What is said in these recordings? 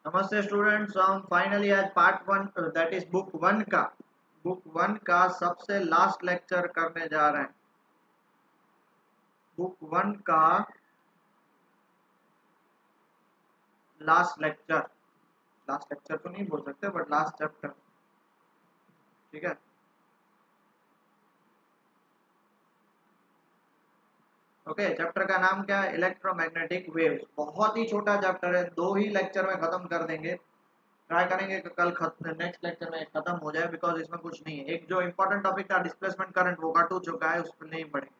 नमस्ते स्टूडेंट्स, हम फाइनली आज part one that is book one का सबसे लास्ट लेक्चर करने जा रहे हैं। बुक वन का लास्ट लेक्चर तो नहीं बोल सकते बट लास्ट चैप्टर। ठीक है, ओके। चैप्टर का नाम क्या है? Electromagnetic waves. बहुत ही छोटा चैप्टर है, 2 ही लेक्चर में खत्म कर देंगे। ट्राई करेंगे कि कल नेक्स्ट लेक्चर में खत्म हो जाए, बिकॉज इसमें कुछ नहीं है। एक जो इंपॉर्टेंट टॉपिक था डिस्प्लेसमेंट करंट, वो कट हो चुका है, उस पर नहीं पढ़ेंगे।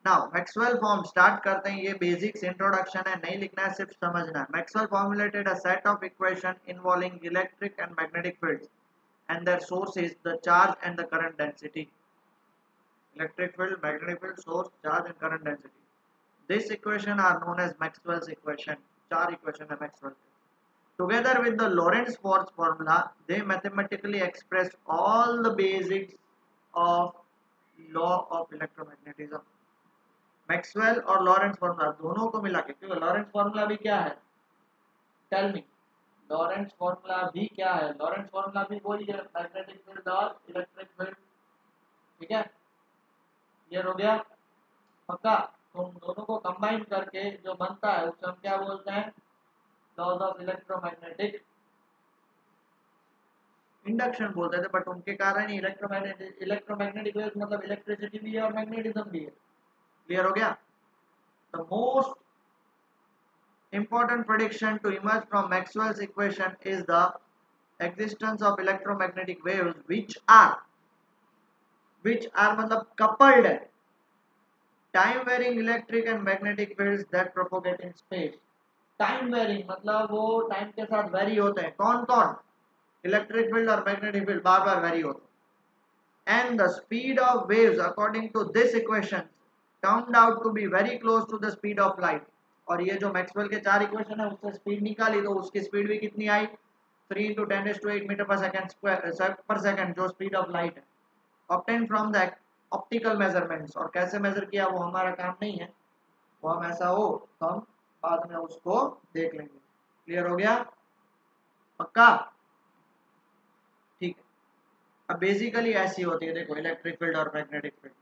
नाउ मैक्सवेल फॉर्म स्टार्ट करते हैं। ये बेसिक्स इंट्रोडक्शन है, नहीं लिखना है, सिर्फ समझना है। Maxwell formulated a set of equation involving electric and magnetic fields and their source is the charge and the current density. Electric field, magnetic field, source, charge and current density. This equation are known as Maxwell's equation. 4 equation है Maxwell. Together with the Lorentz force formula, they mathematically express all the basics of law of electromagnetism. Maxwell और Lawrence formula दोनों को मिला के, क्योंकि Lawrence formula भी क्या है? टेल मी, लॉरेंस फॉर्मूला भी क्या है? लॉरेंस फॉर्मूला भी वही है, मैग्नेटिक फील्ड और इलेक्ट्रिक फील्ड। ठीक है, क्लियर हो गया? पक्का? तो उन दोनों को कंबाइन करके जो बनता है उसे हम क्या बोलते हैं? लॉज ऑफ इलेक्ट्रोमैग्नेटिक इंडक्शन बोलते थे, बट उनके कारण ही इलेक्ट्रोमैग्नेटिक वेव्स मतलब इलेक्ट्रिसिटी भी है और मैग्नेटिज्म भी है। क्लियर हो गया? The most important prediction to emerge from Maxwell's equation is the existence of electromagnetic waves which are मतलब coupled time varying electric and magnetic fields that propagate in space। Time varying मतलब वो time के साथ very होते हैं। कौन कौन? Electric field और मैग्नेटिक फील्ड बार बार वेरी होते हैं। And the speed of waves according to this equation turned out to be very close to the speed of light। और ये जो मैक्सवेल के 4 इक्वेशन है उससे स्पीड निकाली तो उसकी स्पीड भी कितनी आई? 3 × 10⁸ मीटर पर सेकंड, जो स्पीड ऑफ लाइट है। Obtain from the optical measurements. और कैसे मेजर किया वो हमारा काम नहीं है, वो हम ऐसा हो तो हम बाद में उसको देख लेंगे। क्लियर हो गया? पक्का? ठीक है। अब बेसिकली ऐसी होती है, देखो, इलेक्ट्रिक फील्ड और मैग्नेटिक फील्ड।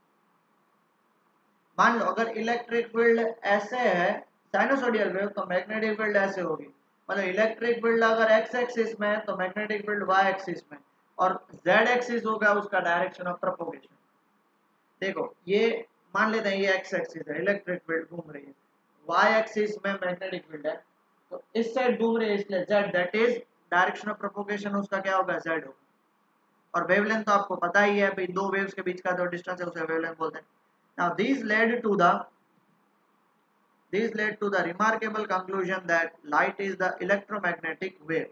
मान लो अगर इलेक्ट्रिक फील्ड ऐसे है साइनोसोडियल वेव, तो मैग्नेटिक फील्ड ऐसे होगी। मतलब इलेक्ट्रिक फील्ड अगर एक्स एक्सिस में है तो मैग्नेटिक फील्ड वाई एक्सिस में, और जेड एक्सिस होगा उसका डायरेक्शन ऑफ प्रोपोगेशन। देखो ये मान लेते हैं ये एक्स एक्सिस है, इलेक्ट्रिक फील्ड घूम रही है, वाई एक्सिस में मैग्नेटिक फील्ड है, तो इस साइड घूम रही है, इसलिए Z that is direction of propagation उसका क्या होगा? जेड होगा। और वेवलेंथ तो आपको पता ही है भाई, दो वेव्स के बीच का जो डिस्टेंस है उसे वेवलेंथ बोलते हैं। Now these led to the remarkable conclusion that light is the electromagnetic wave.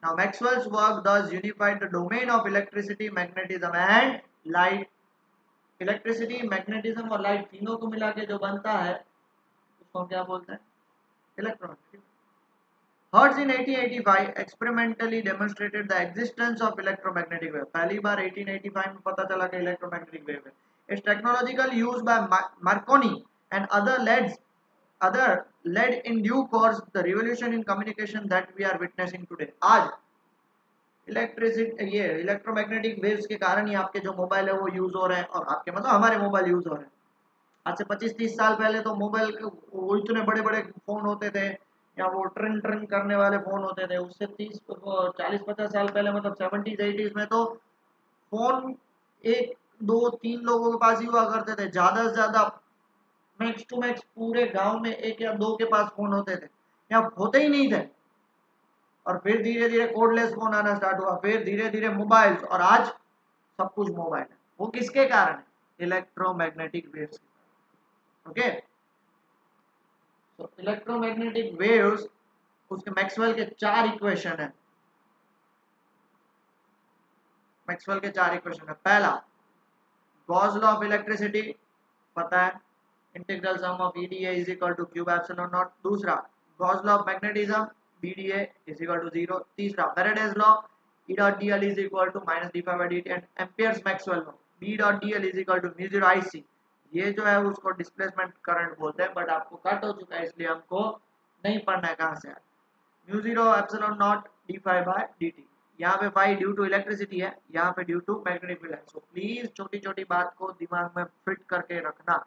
Now Maxwell's work thus unified the domain of electricity, magnetism and light. Electricity, magnetism और लाइट तीनों को मिला के जो बनता है उसको हम क्या बोलते हैं? Electromagnetic. Hertz in 1885 experimentally demonstrated the existence of electromagnetic wave। पहली बार 1885 में पता चला कि इलेक्ट्रोमैग्नेटिक वेव है। Its technological use by Marconi and other led in due course the revolution in communication that we are witnessing today। आज electricity, ये electromagnetic waves के कारण ही आपके जो मोबाइल है वो यूज हो रहे हैं, और आपके मतलब हमारे मोबाइल यूज हो रहे हैं। आज से 25-30 साल पहले तो मोबाइल वो इतने बड़े बड़े फोन होते थे, या वो ट्रिन ट्रिन करने वाले फोन होते थे। उससे 30-40-50 साल पहले मतलब 70s-80s में तो फोन 1-2-3 लोगों के पास ही हुआ करते थे, ज्यादा से ज्यादा मैक्स टू मैक्स पूरे गांव में 1 या 2 के पास फोन होते थे, या होते ही नहीं थे। और फिर धीरे धीरे कोडलेस फोन आना स्टार्ट हुआ, फिर धीरे धीरे मोबाइल्स, और आज सब कुछ मोबाइल है। वो किसके कारण है? Electromagnetic waves. ओके, तो इलेक्ट्रोमैग्नेटिक वेव्स, उसके मैक्सवेल के 4 इक्वेशन है। मैक्सवेल के 4 इक्वेशन है। पहला गॉस लॉ ऑफ इलेक्ट्रिसिटी, पता है, integral sum of EDA is equal to cube epsilon nought. दूसरा Gauss law of magnetism, BDA is equal to 0। तीसरा Faraday's law, E dot dl is equal to minus d5/dt। And Ampere's Maxwell law, B dot dl is equal to mu 0 IC। ये जो है उसको displacement current बोलते हैं, but आपको cut हो चुका है इसलिए हमको नहीं पढ़ना है, कहाँ से यार, mu zero epsilon naught d phi by d t. यहाँ पे फाई ड्यू टू इलेक्ट्रिसिटी है, यहाँ पे ड्यू टू मैग्नेटिक फील्ड है। सो प्लीज छोटी छोटी बात को दिमाग में फिट करके रखना।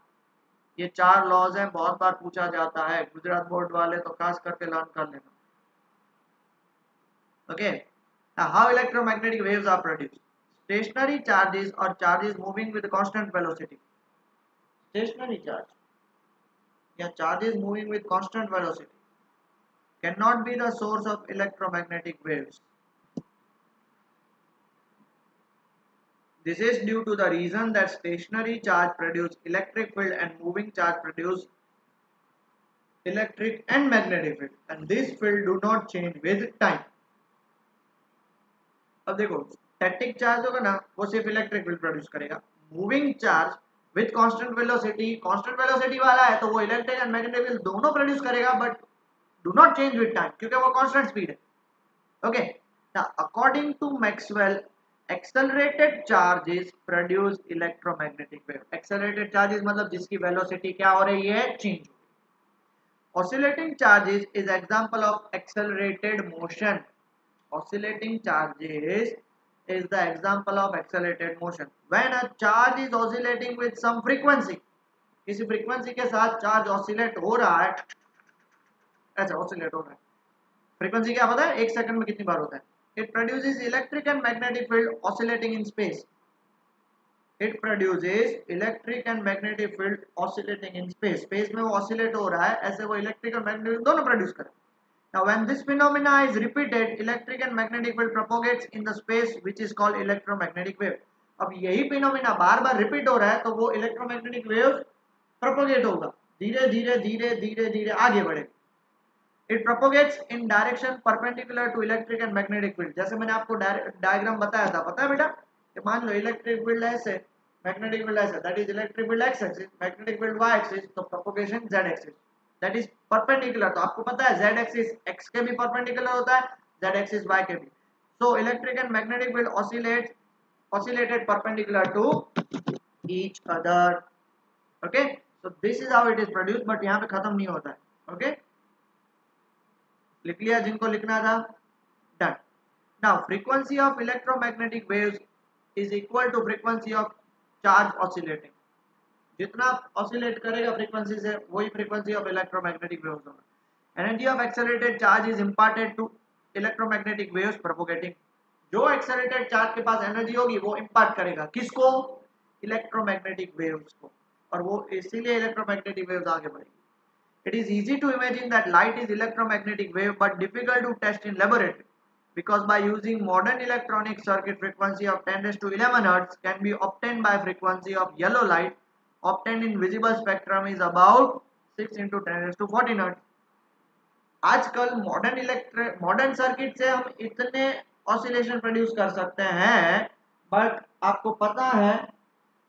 ये 4 लॉज हैं, बहुत बार पूछा जाता है, गुजरात बोर्ड वाले तो खास करके लर्न कर लेना। Okay, how electromagnetic waves are produced. Stationary charges और charges moving with constant velocity. Stationary charge या charges moving with constant velocity cannot be the source of electromagnetic waves. This is due to the reason that stationary charge produce electric field and moving charge produce electric and magnetic field, and this field do not change with time. अब देखो, static charge होगा ना वो सिर्फ electric field produce करेगा, moving charge with constant velocity वाला है तो वो इलेक्ट्रिक एंड मैग्नेटिक फील्ड दोनों प्रोड्यूस करेगा, but do not change with time क्योंकि वो कांस्टेंट स्पीड है। Okay, according to Maxwell, accelerated charges produce electromagnetic wave. Accelerated charges मतलब जिसकी velocity क्या हो रही है, change। Oscillating charges is example of accelerated motion. Oscillating charges is the example of accelerated motion. When a charge is oscillating with some frequency, किसी frequency के साथ charge oscillate हो रहा है, ऐसा oscillate हो रहा है, frequency क्या पता है, 1 सेकंड में कितनी बार होता है। It produces electric and magnetic field oscillating in space. It produces electric and magnetic field oscillating in space. Space में वो oscillate हो रहा है, ऐसे वो electric और magnetic दोनों produce कर। Now, when this phenomena is repeated, electric and magnetic field propagates in the space, which is called electromagnetic wave. अब यही phenomena बार-बार repeat हो रहा है, तो वो electromagnetic wave propagate होगा, धीरे धीरे धीरे धीरे धीरे आगे बढ़ेगा। It propagates in direction perpendicular to electric and magnetic field. जैसे मैंने आपको डायग्राम बताया था, पता है बेटा, कि मान लो इलेक्ट्रिक फील्ड ऐसे, मैग्नेटिक फील्ड ऐसे, that is electric field x axis, magnetic field y axis, तो propagation z axis, that is perpendicular. तो आपको पता है जेड एक्सिस एक्स के भी परपेंडिकुलर होता है, जेड एक्सिस वाई के भी। So electric and magnetic field oscillated perpendicular to each other. Okay, so this is how it is produced, but यहाँ पे खत्म नहीं होता है। okay, लिख लिया जिनको लिखना था, done. Now frequency of electromagnetic waves is equal to frequency of charge oscillating. जितना ऑसिलेट करेगा फ्रीक्वेंसी से, वही फ्रीक्वेंसी ऑफ इलेक्ट्रोमैग्नेटिक वेव्स होगा। Energy of accelerated charge is imparted to electromagnetic waves propagating. जो एक्सेलरेटेड चार्ज के पास energy होगी वो इंपार्ट करेगा किसको, इलेक्ट्रोमैग्नेटिक वेव्स को, और वो इसीलिए इलेक्ट्रोमैग्नेटिक वेव्स आगे बढ़ेगी। It is easy to imagine that light is electromagnetic wave, but difficult to test in laboratory because by using modern electronic circuit, frequency of 10⁻11 Hz can be obtained by frequency of yellow light obtained in visible spectrum is about 6 into 10⁻14 Hz. आजकल modern circuit से हम इतने oscillation produce कर सकते हैं, but आपको पता है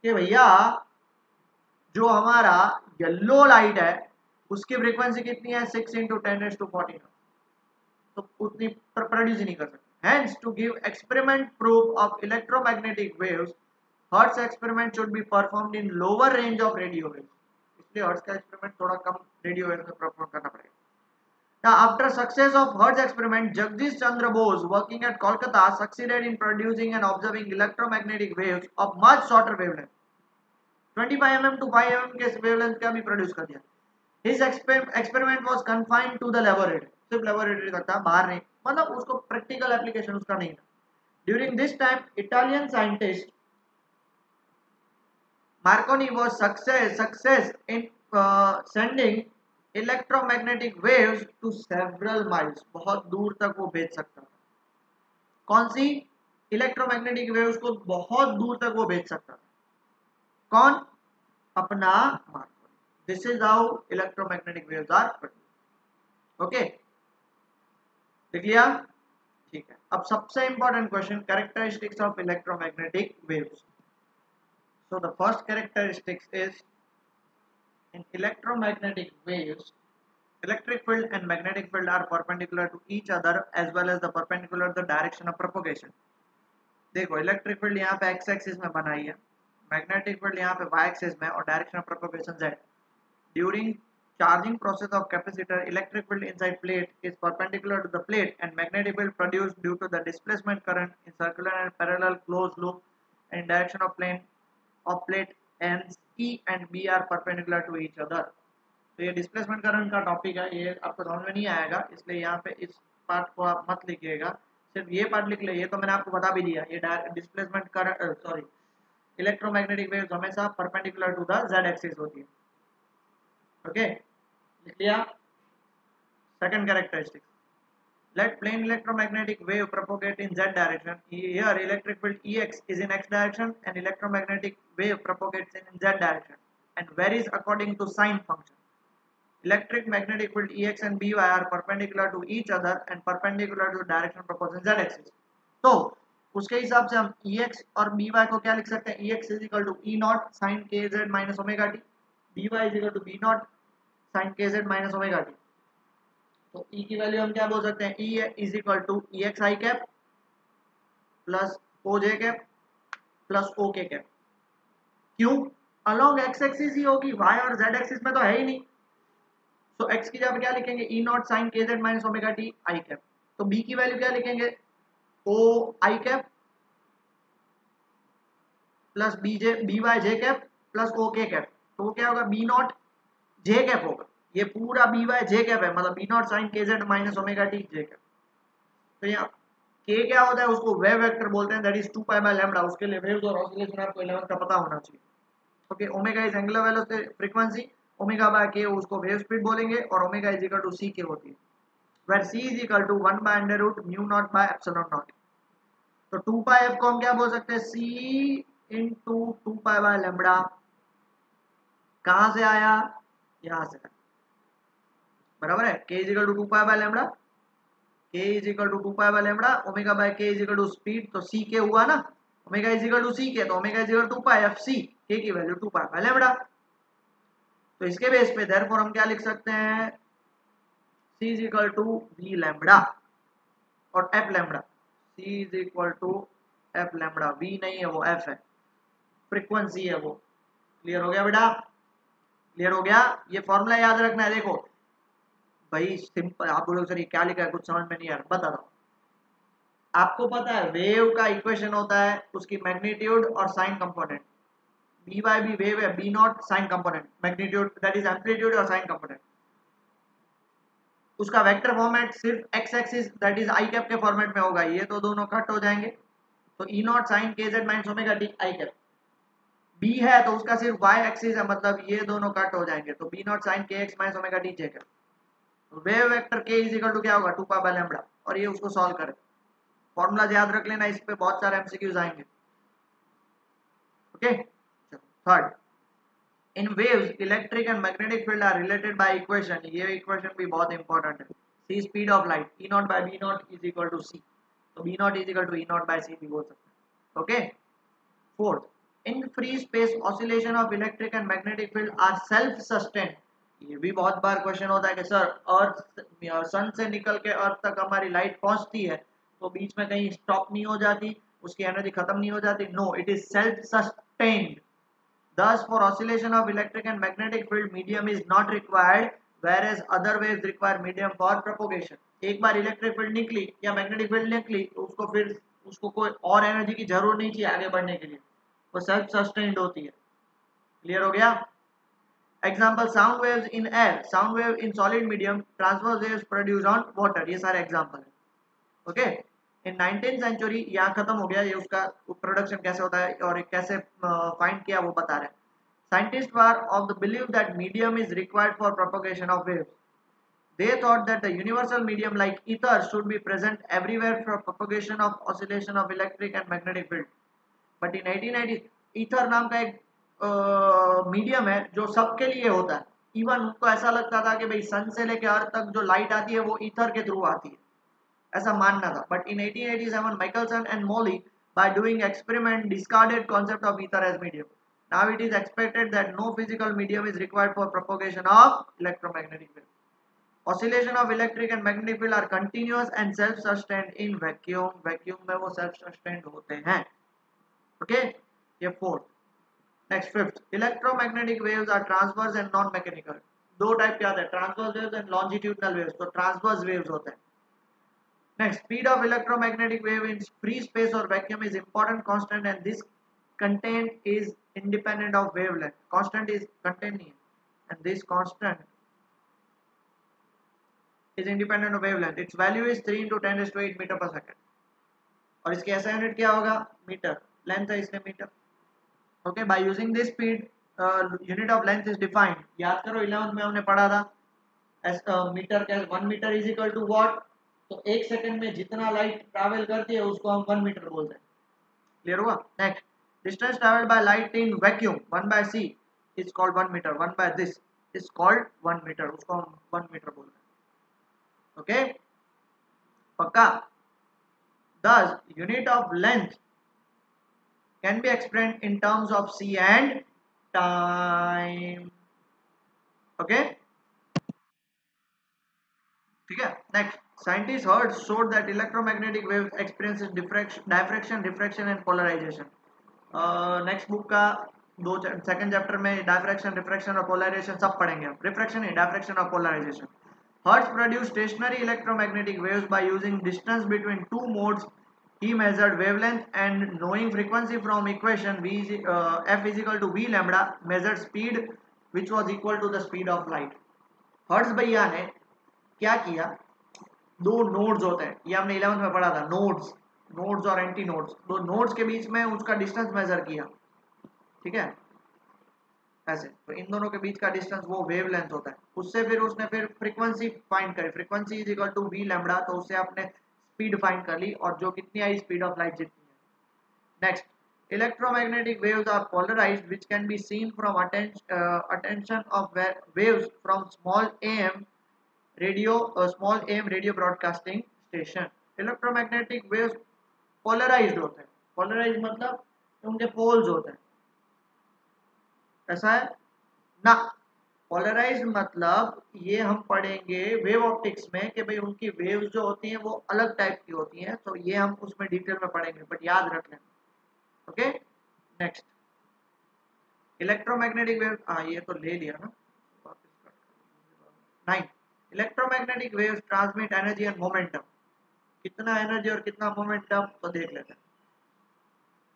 कि भैया जो हमारा येलो लाइट है उसकी फ्रीक्वेंसी कितनी है, 6 into 10⁻14, तो उतनी प्रोड्यूस ही नहीं कर सकते। Hence to give experiment proof of electromagnetic waves, Hertz experiment should be performed in lower range of radio waves. इसलिए हर्ट्ज का एक्सपेरिमेंट थोड़ा कम रेडियो वेव्स में परफॉर्म करना पड़ेगा। Now, after success of Hertz experiment, Jagdish Chandra Bose, working at Kolkata, succeeded in producing and observing electromagnetic waves of much shorter wavelength, 25 mm to 5 mm के wavelength का भी produce कर दिया। His experiment was confined to the laboratory, सिर्फ laboratory तक था, बाहर नहीं, मतलब उसको practical application उसका नहीं था। During this time, Italian scientist Marconi was success in sending electromagnetic waves to several miles, बहुत दूर तक वो भेज सकता था। कौन सी इलेक्ट्रोमैग्नेटिक वेव्स को बहुत दूर तक वो भेज सकता था, कौन, अपना Markovnikov. This is how electromagnetic waves are produced. Okay, देख लिया, ठीक है। अब सबसे important question, characteristics of electromagnetic waves. So the first characteristics is, in electromagnetic waves, electric field and magnetic field are perpendicular to each other as well as the perpendicular the direction of propagation. देखो electric field यहाँ पे x axis में बनाई है, magnetic field यहाँ पे y axis में, और direction of propagation z। During charging process of capacitor, electric field inside plate is perpendicular to the plate and magnetic field produced due to the displacement current in circular and parallel closed loop and direction of plate ends E and B are perpendicular to each other. तो ये displacement current का topic है, ये आपको समझ में नहीं आएगा, इसलिए यहाँ पे इस पार्ट को आप मत लिखिएगा, सिर्फ ये पार्ट लिख ले। ये तो मैंने आपको बता भी दिया, ये displacement current sorry electromagnetic waves हमेशा perpendicular to the z axis होती है। ओके, लिख लिया। Second characteristics, let plane electromagnetic wave propagate in z direction. Here electric field Ex is in x direction and electromagnetic wave propagates in z direction and varies according to sine function. Electric magnetic field Ex and By are perpendicular to each other and perpendicular to the direction proposed in z axis. तो उसके हिसाब से हम Ex और By को क्या लिख सकते हैं? Ex is equal to E naught sin kz minus omega t. By is equal to B naught sin kz minus omega t. तो E की वैल्यू हम क्या बोल सकते हैं? E is equal to E x i cap plus o j cap plus O k cap. क्यों? Along x axis ही होगी, Y और जेड एक्सिस में तो है ही नहीं। तो एक्स की जगह क्या लिखेंगे? E nought sine k z minus omega t i cap. तो बी की वैल्यू क्या लिखेंगे? O i cap plus B j B y j cap plus O k cap. तो वो क्या होगा? बी नॉट जे कैप होगा। ये पूरा बी वाई जे कैप है, मतलब B nought sine k z minus omega T जे कैप। तो यहाँ के क्या होता है? उसको वेव वेक्टर बोलते हैं, that is 2 pi by lambda. उसके लिए वेव्स और ऑसिलेशन आपको 11th का पता होना चाहिए। Okay, omega is angular velocity frequency, omega by k उसको वेव स्पीड बोलेंगे और omega is equal to c k होती है, where c is equal to 1 by under root mu naught by epsilon naught. तो 2 पाई एफ को हम क्या बोल सकते हैं? C into 2 pi by lambda. कहां से आया? यहां से आया, बराबर है। k is equal to 2 pi by lambda, k is equal to 2 pi by lambda, omega by k is equal to speed, तो c के हुआ ना, omega is equal to c k, तो omega is equal to 2 pi f c, k की value 2 pi by lambda. तो इसके base पे therefore हम क्या लिख सकते हैं? c is equal to v lambda और f lambda. c is equal to f lambda, v नहीं है वो f है, फ्रीक्वेंसी है वो। क्लियर हो गया बेटा? क्लियर हो गया? ये फॉर्मूला याद रखना है। देखो भाई सिंपल, आप बोलोगे सर ये क्या लिखा है, कुछ समझ में नहीं आ रहा, बता दो। आपको पता है वेव का इक्वेशन होता है उसकी मैग्नीट्यूड और sine component. B by B wave है, B nought sine component, magnitude that is amplitude और साइन कंपोनेंट। उसका वेक्टर फॉर्मेट सिर्फ x axis that is i cap के फॉर्मेट में होगा, ये तो दोनों कट हो जाएंगे। तो E nought sine k z minus omega t i cap. B है तो उसका सिर्फ वाई एक्सिस है, मतलब ये दोनों कट हो जाएंगे, तो बी नॉट साइन के एक्स माइनस ओमेगा टी जे कैप। वेव वेक्टर के इज इक्वल टू क्या होगा? 2 पाई बाय लैम्डा। और ये उसको सॉल्व करें, फॉर्मूला याद रख लेना, इस पे बहुत सारे एमसीक्यूज आएंगे। Okay, third, in waves electric and magnetic field are related by equation. ये इक्वेशन भी बहुत इंपॉर्टेंट है। C speed of light, E nought by B nought is equal to c, तो B nought is equal to E nought by c भी बोल सकते हैं। Okay, fourth, in free space oscillation of electric and magnetic field are self sustained. ये भी बहुत बार question होता है कि सर अर्थ सन से निकल के अर्थ तक हमारी लाइट पहुंचती है तो बीच में कहीं स्टॉप नहीं हो जाती, उसकी एनर्जी खत्म नहीं हो जाती? No, it is self sustained. Thus, for oscillation of electric and magnetic field, medium is not required, whereas other waves require medium for propagation. एक बार इलेक्ट्रिक फील्ड निकली या मैग्नेटिक फील्ड निकली तो उसको फिर उसको कोई और एनर्जी की जरूरत नहीं चाहिए आगे बढ़ने के लिए, वो सेल्फ सस्टेन्ड होती है। क्लियर हो गया? Example, sound waves in air, sound wave in solid medium, transverse waves produce on water, ये सारे एग्जाम्पल है। ओके, इन 19th सेंचुरी यहाँ खत्म हो गया, ये उसका प्रोडक्शन कैसे होता है और कैसे फाइंड किया वो बता रहे हैं। Scientist were of the believe that medium is required for propagation of waves. They thought that the universal medium like ether should be present everywhere for propagation of oscillation of electric and magnetic field. But in 1890 ether नाम का एक medium है जो सबके लिए होता है। Even उनको ऐसा लगता था कि भाई सन से लेकर अर्थ तक जो लाइट आती है वो ईथर के थ्रू आती है, ऐसा मानना था। But in 1887 Michelson and Molly by doing experiment discarded concept of ether as medium. Now it is expected that no physical medium is required for propagation of electromagnetic wave. Oscillation of electric and magnetic field are continuous and self-sustained in vacuum. Vacuum में वो self-sustained होते हैं। Okay, ये fourth. Next, fifth, electromagnetic waves are transverse and non-mechanical. दो type के आते हैं, transverse waves and longitudinal waves. तो ट्रांसवर्स वेव्स होते हैं। Next, speed of electromagnetic wave in free space और vacuum is important constant and this content is independent of wavelength. Constant is content नहीं है, and this constant is independent of wavelength. Its value is 3 into 10 raised to 8 metre पर second. और इसकी ऐसा unit क्या होगा? Metre. Length है इसलिए metre. Okay, by using this speed unit of length is defined. याद करो 11th में हमने पढ़ा था मीटर का 1 metre is equal to what? तो 1 सेकंड में जितना लाइट ट्रैवल करती है उसको हम 1 मीटर बोलते हैं। क्लियर हुआ? Next, distance travelled by light in vacuum 1 by c is called 1 metre. 1 by this is called 1 metre, उसको हम 1 मीटर बोलते हैं। ओके, पक्का? Thus, unit of length can be explained in terms of c and time. Okay? ठीक है? Next, scientists Hertz showed that electromagnetic waves experiences diffraction, refraction and polarization. Next book का second chapter में diffraction, refraction और polarisation सब पढ़ेंगे हम। Refraction नहीं, diffraction और polarisation. Hertz produced stationary electromagnetic waves by using distance between two modes. He measured wavelength and knowing frequency from equation f is equal to v lambda measured speed which was equal to the speed of light. Hertz भैया ने क्या किया? दो nodes होते हैं, ये हमने 11th में पढ़ा था। नोड्स और एंटी नोड्स, दो नोड्स के बीच में उसका डिस्टेंस मेजर किया। ठीक है, ऐसे। तो इन दोनों के बीच का डिस्टेंस वो वेवलेंथ होता है। उससे फिर उसने फ्रीक्वेंसी फाइंड करी। Frequency is equal to v lambda, तो उससे आपने स्पीड फाइंड कर ली, और जो कितनी आई? स्पीड ऑफ लाइट जितनी है। Next, electromagnetic waves are polarised which can be seen from attention of waves from small AM radio broadcasting station. Electromagnetic waves polarised होते हैं। पोलराइज्ड मतलब उनके पोल्स होते हैं, ऐसा है ना? पोलराइज्ड मतलब ये हम पढ़ेंगे वेव ऑप्टिक्स में कि भाई उनकी वेव्स जो होती हैं वो अलग टाइप की होती हैं, तो ये हम उसमें डिटेल में पढ़ेंगे, बट याद रख लें। ओके, नेक्स्ट, इलेक्ट्रोमैग्नेटिक वेव, ये तो ले लिया ना। 9, electromagnetic waves transmit energy and momentum. कितना एनर्जी और कितना मोमेंटम तो देख लेते हैं।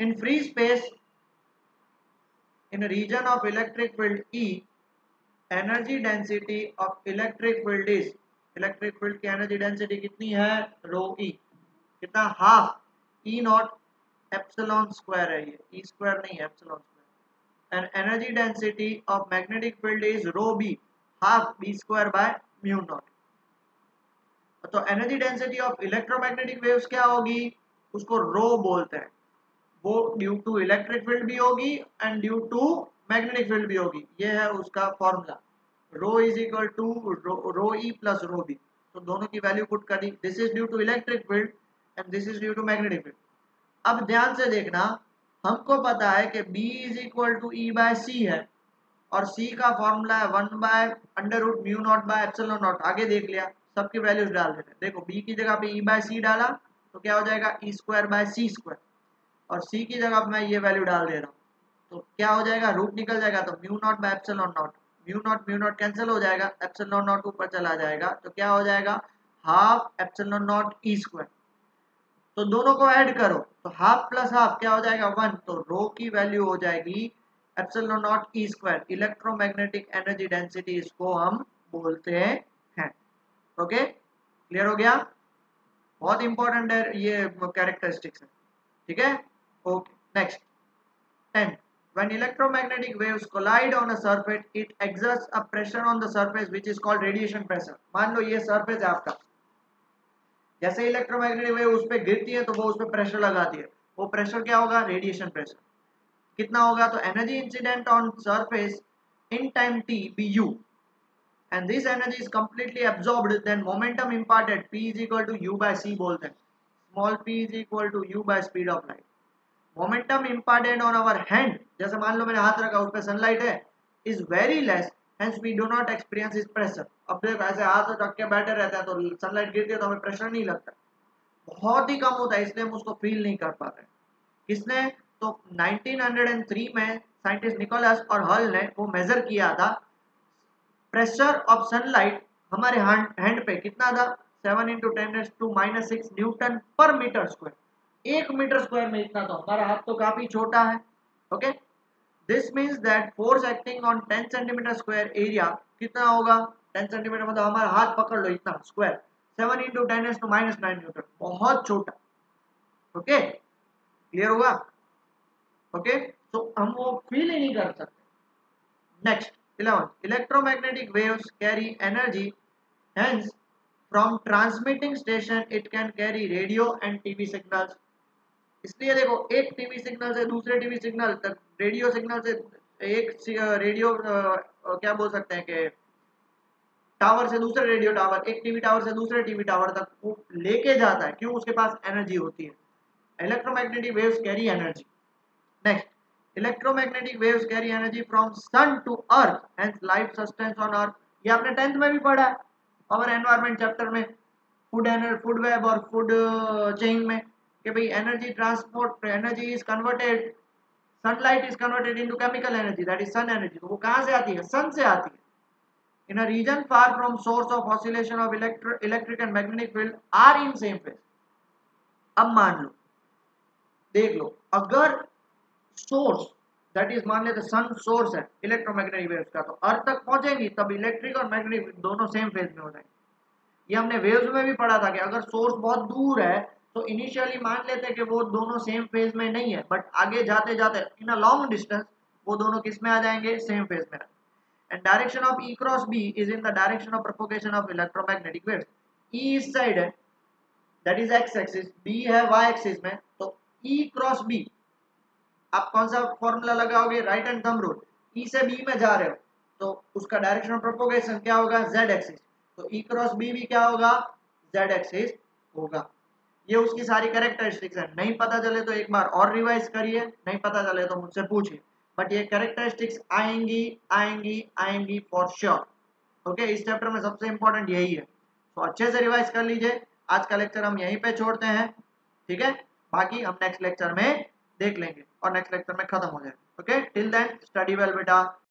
In free space in a region of electric field E, energy density of electric field is, electric field की energy density कितनी है? rho E। कितना? Half E nought epsilon square है, ये E स्क्वायर नहीं है, epsilon square. and energy density of magnetic field is rho B, half B square by mu nought. तो energy density of electromagnetic waves क्या होगी? उसको रो बोलते हैं। वो ड्यू टू इलेक्ट्रिक फील्ड भी होगी and due to magnetic field भी होगी। ये है उसका formula, rho is equal to rho E plus rho B. तो दोनों की वैल्यू पुट कर दी। This is due to electric field and this is due to magnetic field. अब ध्यान से देखना, हमको पता है कि B is equal to E by C है, और C का फॉर्मूला है 1 by under root mu naught by epsilon not. आगे देख लिया, सबकी वैल्यूज डाल देते हैं। देखो B की जगह पे E बाय सी डाला तो क्या हो जाएगा? E square by c square, और C की जगह मैं ये वैल्यू डाल दे रहा हूँ, तो क्या हो जाएगा? रूट निकल जाएगा, तो mu naught by epsilon not, mu naught cancel हो जाएगा, एप्सिलॉन नॉट ऊपर चला जाएगा, तो क्या हो जाएगा? Half epsilon not E square. तो दोनों को ऐड करो तो हाफ प्लस हाफ क्या हो जाएगा? 1। तो रो की वैल्यू हो जाएगी epsilon not E square. Electromagnetic energy density इसको हम बोलते हैं। ओके, क्लियर हो गया? बहुत इंपॉर्टेंट है ये कैरेक्टरिस्टिक्स है। ठीक है, okay, next 10. When electromagnetic waves collide on a surface, it exerts a pressure on the surface which is called radiation pressure. मान लो ये surface है आपका, जैसे इलेक्ट्रोमैग्नेटिक वेव उस पर गिरती है तो वो उस पर प्रेशर लगाती है। वो प्रेशर क्या होगा? Radiation pressure. कितना होगा? तो energy incident on surface in time t be u, and this energy is completely absorbed, then momentum imparted p is equal to u by c बोलते हैं। small p is equal to u by speed of light. Momentum imparted on our hand, जैसे मान लो मैंने हाथ रखा उस पर sunlight है, is very less, hence we do not experience इस प्रेशर। अब देखो ऐसे हाथ रख के बैठे रहते हैं तो सनलाइट गिरती है तो हमें प्रेशर नहीं लगता, बहुत ही कम होता है, इसलिए हम उसको फील नहीं कर पाते। किसने? तो 1903 में साइंटिस्ट निकोलस और हल ने वो मेजर किया था प्रेशर ऑफ सनलाइट हमारे हैंड पे कितना था 7 × 10⁻⁻6 न्यूटन पर मीटर स्क्वायर। 1 मीटर स्क्वायर में इतना, तो हमारा हाथ तो काफी छोटा है। Okay, this means that force acting on 10 centimetre square area कितना होगा 10 सेंटीमीटर मतलब हमारा हाथ पकड़ लो इतना स्क्वायर 7 × 10⁻⁹ न्यूटन, बहुत छोटा। ओके, क्लियर होगा? ओके, तो हम वो फील ही नहीं कर सकते। Next 11, electromagnetic waves carry energy, hence from transmitting station it can carry radio and TV signals। इसलिए देखो एक टीवी सिग्नल से दूसरे टीवी सिग्नल तक, रेडियो सिग्नल से एक रेडियो क्या बोल सकते हैं कि टावर से दूसरे रेडियो टावर, एक टीवी टावर से दूसरे टीवी टावर तक वो लेके जाता है। क्यों? उसके पास एनर्जी होती है। Electromagnetic waves carry energy. Next, electromagnetic waves carry energy from sun to earth, hence life sustains on earth. ये आपने 10th में भी पढ़ा है और एनवायरमेंट चैप्टर में, फूड वेब और फूड चेन में, कि भाई energy transport, energy is converted, sunlight is converted into chemical energy, that is sun energy. तो वो कहां से आती है? सन से आती है। in a region far from source of oscillation of electric and magnetic field are in same phase। अब मान लो, देख लो, अगर सोर्स दैट इज मान लेते सन सोर्स है इलेक्ट्रोमैग्नेटिक वेव्स का, तो अर्थ तक पहुंचेंगी तब इलेक्ट्रिक और मैग्नेटिक दोनों सेम फेज में हो जाएंगे। ये हमने वेव्स में भी पढ़ा था कि अगर सोर्स बहुत दूर है तो इनिशियली मान लेते हैं कि वो दोनों सेम फेज में नहीं है, बट आगे जाते जाते इन अ लॉन्ग डिस्टेंस वो दोनों किस में आ जाएंगे? सेम फेज में। And direction of E cross B is in the direction of propagation of electromagnetic waves। E इस साइड है, that is x axis, B है y axis में, तो E cross B आप कौन सा फॉर्मूला लगाओगे? Right and thumb rule. E से B में जा रहे हो तो उसका डायरेक्शन ऑफ प्रोपोगेशन क्या होगा? Z axis. तो E क्रॉस B भी क्या होगा? Z एक्सिस होगा। ये उसकी सारी कैरेक्टरिस्टिक्स है। नहीं पता चले तो एक बार और रिवाइज करिए, नहीं पता चले तो मुझसे पूछिए, बट ये कैरेक्टरिस्टिक्स आएंगी आएंगी आएंगी फॉर श्योर। ओके, इस चैप्टर में सबसे इंपॉर्टेंट यही है, तो अच्छे से रिवाइज कर लीजिए। आज का लेक्चर हम यहीं पे छोड़ते हैं, ठीक है? बाकी हम नेक्स्ट लेक्चर में देख लेंगे और नेक्स्ट लेक्चर में खत्म हो जाएगा। Okay, till then study well बेटा।